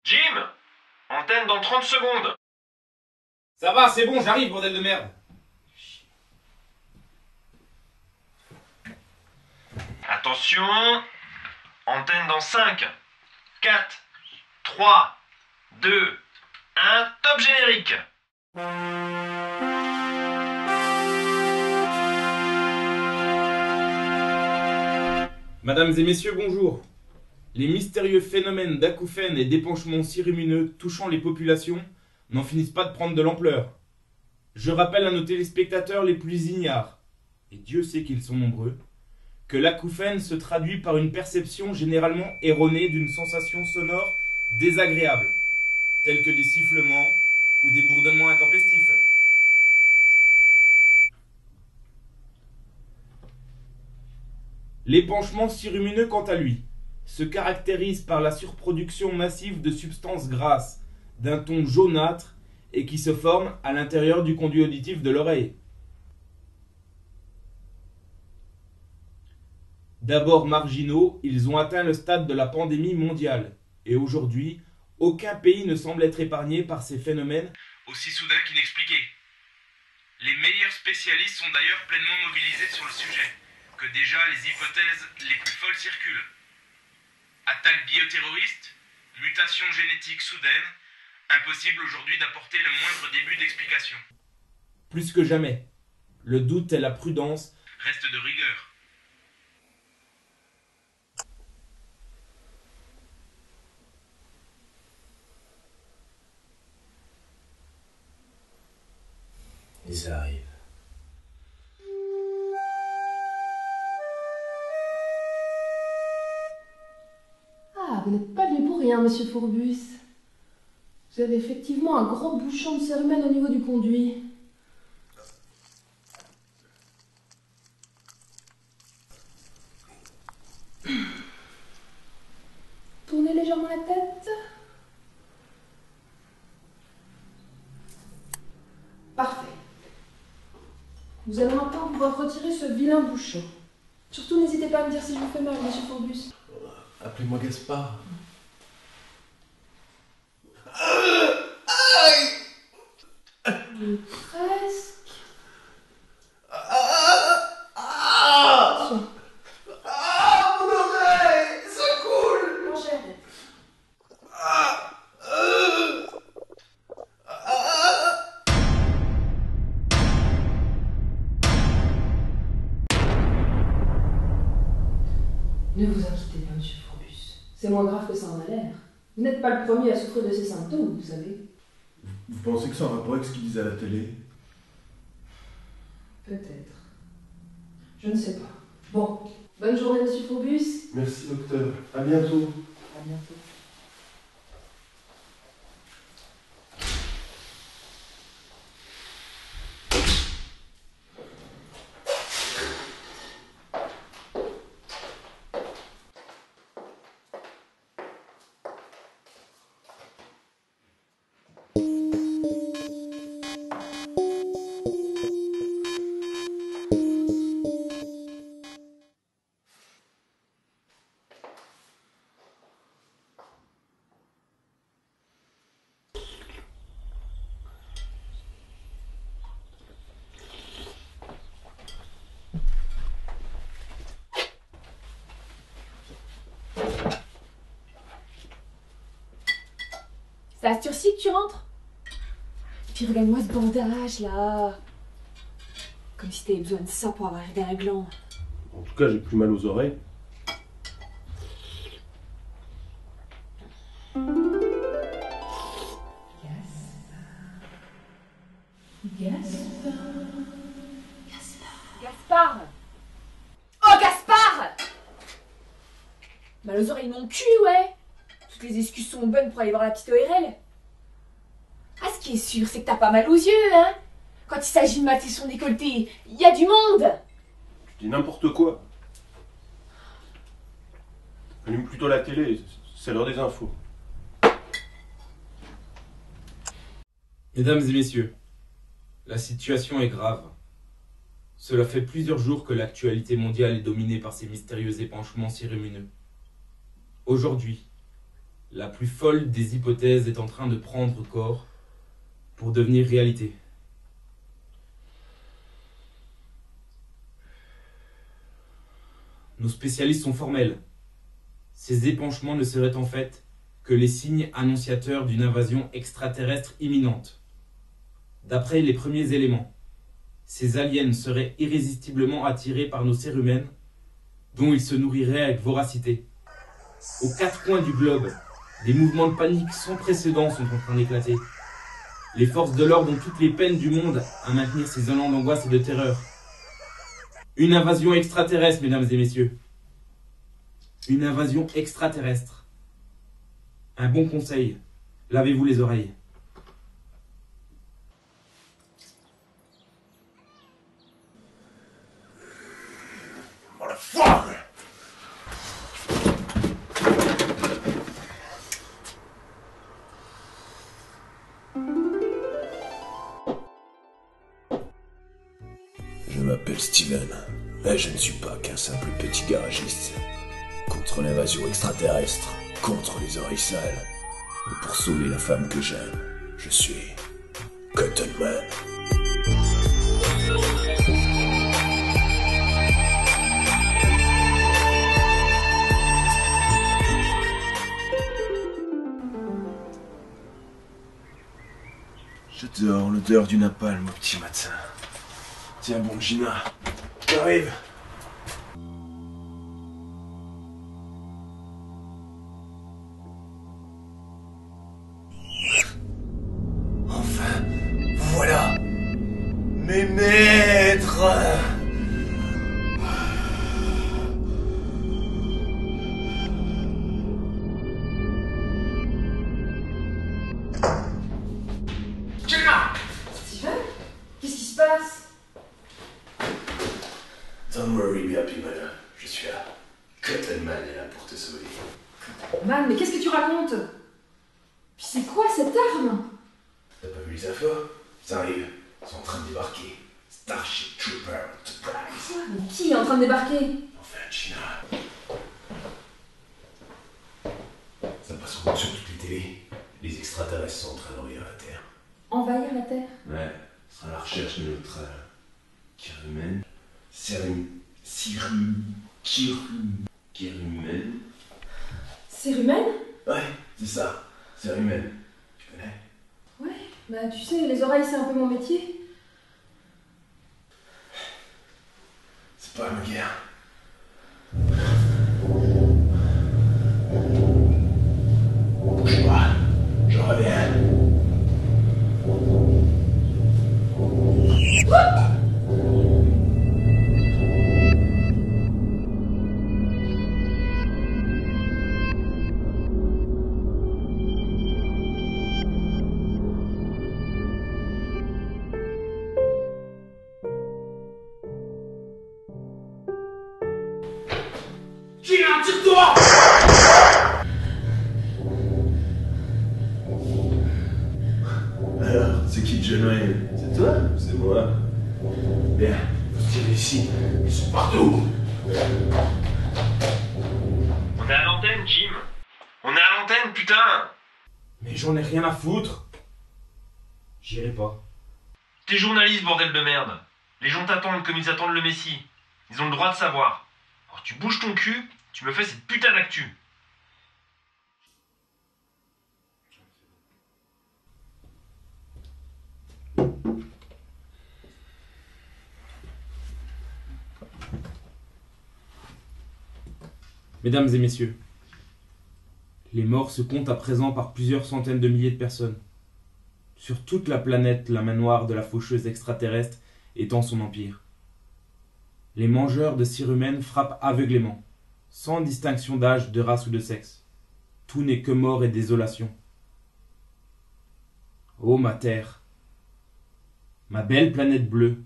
Jim! Antenne dans 30 secondes! Ça va, c'est bon, j'arrive, bordel de merde. Attention! Antenne dans 5, 4, 3, 2, 1, top générique! Mesdames et messieurs, bonjour. Les mystérieux phénomènes d'acouphènes et d'épanchements sirumineux touchant les populations n'en finissent pas de prendre de l'ampleur. Je rappelle à nos téléspectateurs les plus ignares, et Dieu sait qu'ils sont nombreux, que l'acouphène se traduit par une perception généralement erronée d'une sensation sonore désagréable, telle que des sifflements ou des bourdonnements intempestifs. L'épanchement sirumineux, quant à lui, se caractérise par la surproduction massive de substances grasses d'un ton jaunâtre et qui se forment à l'intérieur du conduit auditif de l'oreille. D'abord marginaux, ils ont atteint le stade de la pandémie mondiale, et aujourd'hui, aucun pays ne semble être épargné par ces phénomènes aussi soudains qu'inexpliqués. Les meilleurs spécialistes sont d'ailleurs pleinement mobilisés sur le sujet, que déjà les hypothèses les plus folles circulent. Attaque bioterroriste, mutation génétique soudaine, impossible aujourd'hui d'apporter le moindre début d'explication. Plus que jamais, le doute et la prudence restent de rigueur. Et ça arrive. Ah, vous n'êtes pas venu pour rien, monsieur Fourbus. Vous avez effectivement un gros bouchon de cérumen au niveau du conduit. Tournez légèrement la tête. Parfait. Vous allez maintenant pouvoir retirer ce vilain bouchon. Surtout, n'hésitez pas à me dire si je vous fais mal, monsieur Fourbus. Appelez-moi Gaspard. Presque. Attention. Mon oreille, ça coule. Mangez la tête. Ne vous inquiétez pas, monsieur Fourbus. C'est moins grave que ça en a l'air. Vous n'êtes pas le premier à souffrir de ces symptômes, vous savez. Vous pensez que c'est en rapport avec ce qu'ils disent à la télé? Peut-être. Je ne sais pas. Bon, bonne journée, monsieur Fourbus. Merci, docteur. À bientôt. À bientôt. C'est à cette heure-ci que tu rentres? Puis regarde-moi ce bandage là. Comme si t'avais besoin de ça pour avoir arrivé à un gland. En tout cas, j'ai plus mal aux oreilles. Gaspard! Oh Gaspard! Mal aux oreilles mon cul, ouais! Toutes les excuses sont bonnes pour aller voir la petite ORL. Ah, ce qui est sûr, c'est que t'as pas mal aux yeux, hein? Quand il s'agit de mater son décolleté, il y a du monde! Tu dis n'importe quoi. Allume plutôt la télé, c'est l'heure des infos. Mesdames et messieurs, la situation est grave. Cela fait plusieurs jours que l'actualité mondiale est dominée par ces mystérieux épanchements sirumineux. Aujourd'hui, La plus folle des hypothèses est en train de prendre corps pour devenir réalité. Nos spécialistes sont formels. Ces épanchements ne seraient en fait que les signes annonciateurs d'une invasion extraterrestre imminente. D'après les premiers éléments, ces aliens seraient irrésistiblement attirés par nos cérumènes, dont ils se nourriraient avec voracité. Aux quatre coins du globe, des mouvements de panique sans précédent sont en train d'éclater. Les forces de l'ordre ont toutes les peines du monde à maintenir ces élans d'angoisse et de terreur. Une invasion extraterrestre, mesdames et messieurs. Une invasion extraterrestre. Un bon conseil, lavez-vous les oreilles. Je m'appelle Steven, mais je ne suis pas qu'un simple petit garagiste. Contre l'invasion extraterrestre, contre les oreilles sales, et pour sauver la femme que j'aime, je suis Cotton Man. J'adore l'odeur du napalm au petit matin. Tiens bon, Gina, j'arrive. Enfin, voilà mes maîtres. Steven? Qu'est-ce qui se passe? Don't worry, be happy, madame. Je suis là. Cotton Man est là pour te sauver. Man, mais qu'est-ce que tu racontes? Puis c'est quoi cette arme? T'as pas vu les infos? Ça arrive. Ils sont en train de débarquer. Starship Trooper Enterprise. Quoi? Mais qui est en train de débarquer? Enfin, China. Ça passe sur toutes les télés. Les extraterrestres sont en train d'envahir la Terre. Envahir la Terre? Ouais, ce sera la recherche de notre Kirumène. Kirumène. Cérumène? Ouais, c'est ça. Cérumène. Tu connais? Ouais, bah tu sais, les oreilles c'est un peu mon métier. C'est pas ma guerre. Bouge pas, je reviens. Gina, tire-toi! Alors, c'est qui John Wayne? C'est toi? C'est moi. Bien, faut tirer ici. Ils sont partout. On est à l'antenne, Jim. On est à l'antenne, putain. Mais j'en ai rien à foutre. J'irai pas. T'es journaliste, bordel de merde. Les gens t'attendent comme ils attendent le Messie. Ils ont le droit de savoir. Alors tu bouges ton cul, tu me fais cette putain d'actu. Mesdames et messieurs, les morts se comptent à présent par plusieurs centaines de milliers de personnes. Sur toute la planète, la main noire de la faucheuse extraterrestre étend son empire. Les mangeurs de cérumènes frappent aveuglément, sans distinction d'âge, de race ou de sexe. Tout n'est que mort et désolation. Ô ma terre, ma belle planète bleue,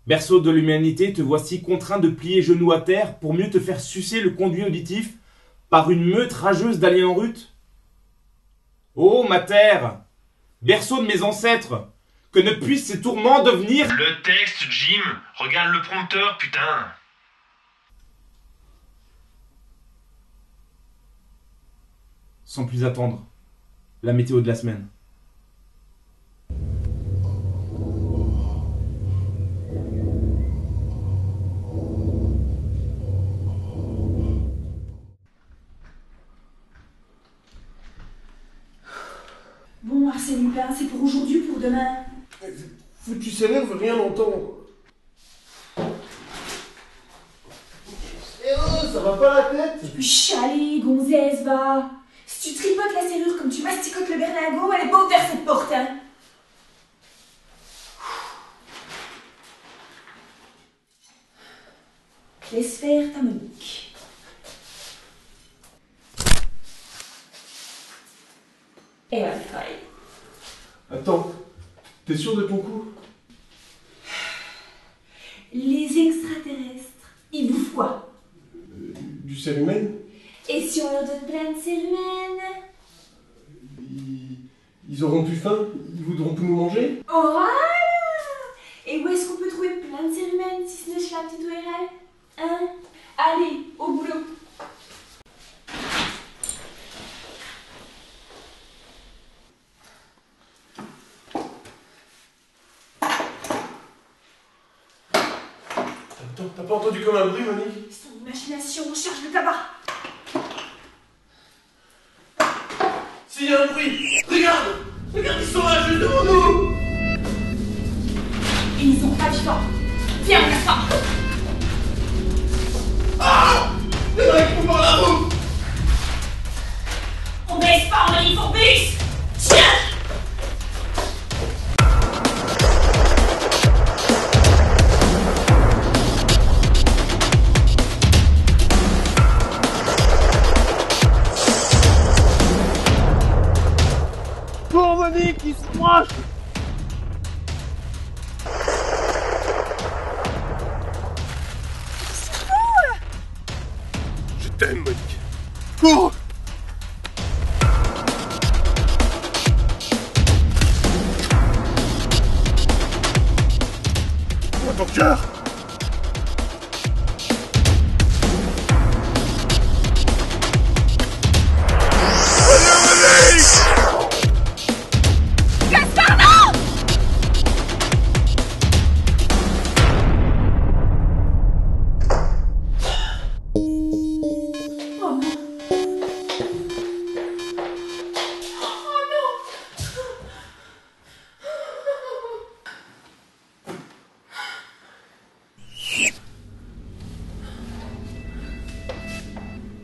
berceau de l'humanité, te voici contraint de plier genoux à terre pour mieux te faire sucer le conduit auditif par une meute rageuse d'aliens en rut. Ô ma terre, berceau de mes ancêtres, que ne puissent ces tourments devenir... Le texte, Jim. Regarde le prompteur, putain. sans plus attendre, la météo de la semaine. Bon, Arsène Lupin, c'est pour aujourd'hui ou pour demain? Faut que tu s'énerves, rien n'entendre. Eh oh, ça va pas la tête? Chialez, gonzesse, va! Si tu tripotes la serrure comme tu masticotes le berlingot, elle est pas ouverte cette porte, hein! Laisse faire ta Monique. Et voilà, c'est pareil. Attends, t'es sûr de ton coup? Les extraterrestres, ils bouffent quoi? Du cérumen? Et si on leur donne plein de cérumen? Ils auront plus faim? Ils voudront plus nous manger? Voilà! Et où est-ce qu'on peut trouver plein de cérumen si ce n'est chez la petite ORL? Hein? Allez, au boulot! Attends, t'as pas entendu comme un bruit, Monique? C'est ton imagination, on cherche le tabac! S'il y a un bruit, regarde! Regarde, ils sont là, juste devant nous! Et ils ont pas du temps! Viens, on casse pas! Ah! Il y en a qui font par la route! On baisse pas, on arrive au bus! Tiens! Bon, Monique, il se proche! Je t'aime, Monique. Cours! Ouvre ton cœur!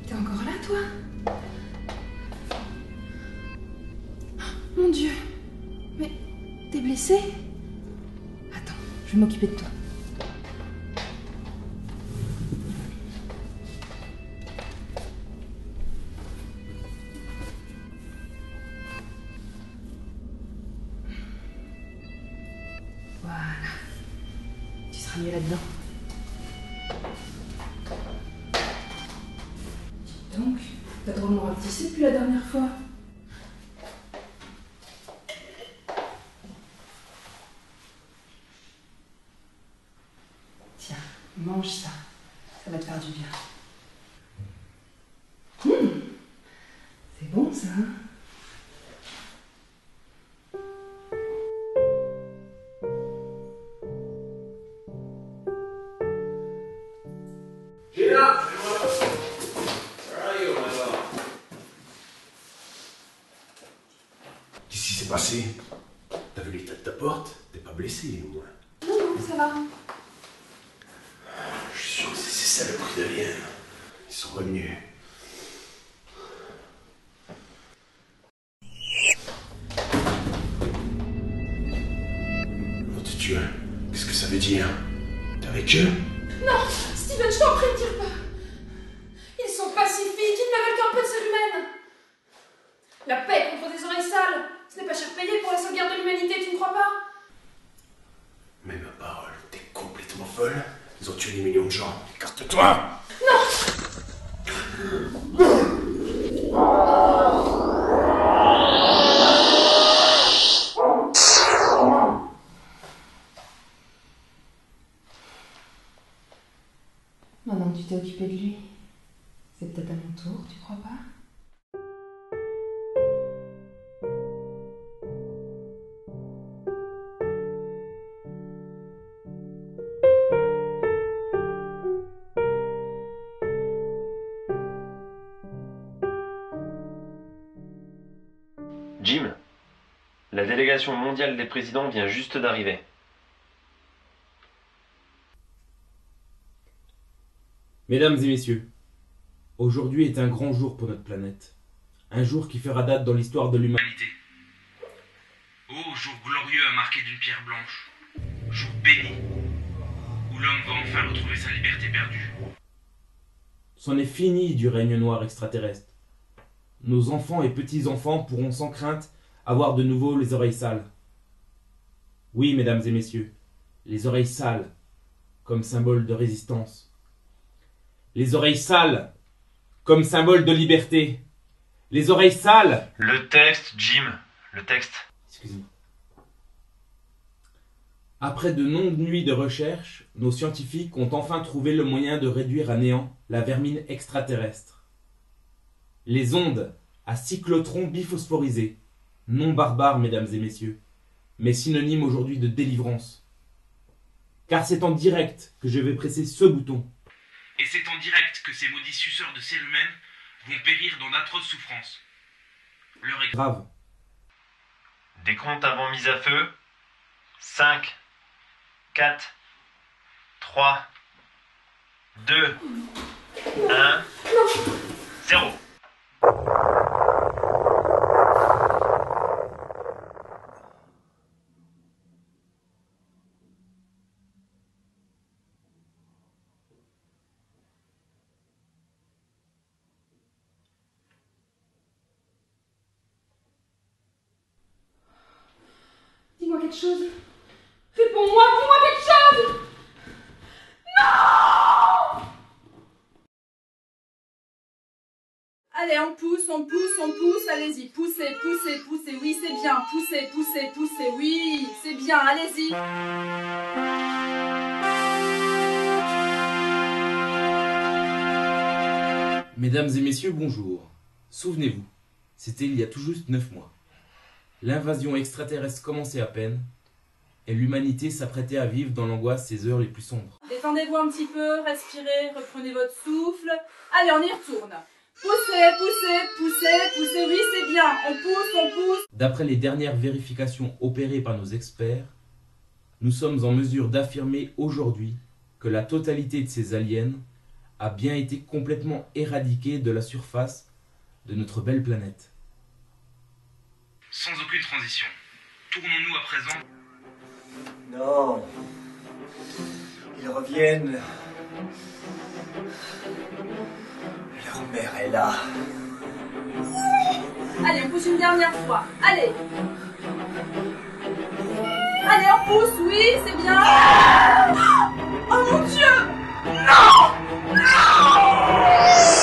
T'es encore là, toi? Mon Dieu! Mais t'es blessé? Attends, je vais m'occuper de toi. Voilà. Tu seras mieux là-dedans. Donc, t'as drôlement rapetissé depuis la dernière fois. Tiens, mange ça. Ça va te faire du bien. C'est bon ça, hein? Géna! Qu'est-ce qui s'est passé? T'as vu l'état de ta porte? T'es pas blessé, au moins. Non, ça va. Je suis sûr que c'est ces saloperies d'aliens. Ils sont revenus. On te tue. Qu'est-ce que ça veut dire? T'es avec eux? Non, Steven, je t'en prie, ne tire pas. Ils sont pacifiques, ils ne veulent qu'un peu de cérumen. La paix contre des oreilles sales, ce n'est pas cher payé pour la sauvegarde de l'humanité, tu ne crois pas? Mais ma parole, t'es complètement folle. Ils ont tué des millions de gens. Écarte-toi! Maintenant que tu t'es occupé de lui, c'est peut-être à mon tour, tu crois pas? Jim, la délégation mondiale des présidents vient juste d'arriver. Mesdames et messieurs, aujourd'hui est un grand jour pour notre planète. Un jour qui fera date dans l'histoire de l'humanité. Oh, jour glorieux à marquer d'une pierre blanche. Jour béni, où l'homme va enfin retrouver sa liberté perdue. C'en est fini du règne noir extraterrestre. Nos enfants et petits-enfants pourront sans crainte avoir de nouveau les oreilles sales. Oui, mesdames et messieurs, les oreilles sales, comme symbole de résistance. Les oreilles sales, comme symbole de liberté. Les oreilles sales. Le texte, Jim, le texte. Excusez-moi. Après de longues nuits de recherche, nos scientifiques ont enfin trouvé le moyen de réduire à néant la vermine extraterrestre. Les ondes à cyclotrons biphosphorisés, non barbares, mesdames et messieurs, mais synonymes aujourd'hui de délivrance. Car c'est en direct que je vais presser ce bouton. Et c'est en direct que ces maudits suceurs de cellules humaines vont périr dans d'atroces souffrances. L'heure est grave. Décompte avant mise à feu. 5, 4, 3, 2, 1, 0. Dis-moi quelque chose. Fais pour moi, dis-moi quelque chose. Non! Allez, on pousse, allez-y, poussez, poussez, poussez, oui, c'est bien, poussez, poussez, poussez, oui, c'est bien, allez-y. Mesdames et messieurs, bonjour. Souvenez-vous, c'était il y a tout juste 9 mois. L'invasion extraterrestre commençait à peine, et l'humanité s'apprêtait à vivre dans l'angoisse ses heures les plus sombres. Détendez-vous un petit peu, respirez, reprenez votre souffle. Allez, on y retourne. Poussez, poussez, poussez, poussez, oui, c'est bien, on pousse. D'après les dernières vérifications opérées par nos experts, nous sommes en mesure d'affirmer aujourd'hui que la totalité de ces aliens a bien été complètement éradiquée de la surface de notre belle planète. Sans aucune transition, tournons-nous à présent. Non. Ils reviennent. Leur mère est là. Allez, on pousse une dernière fois, allez. Allez, on pousse, oui, c'est bien. Oh mon Dieu! Non! Non!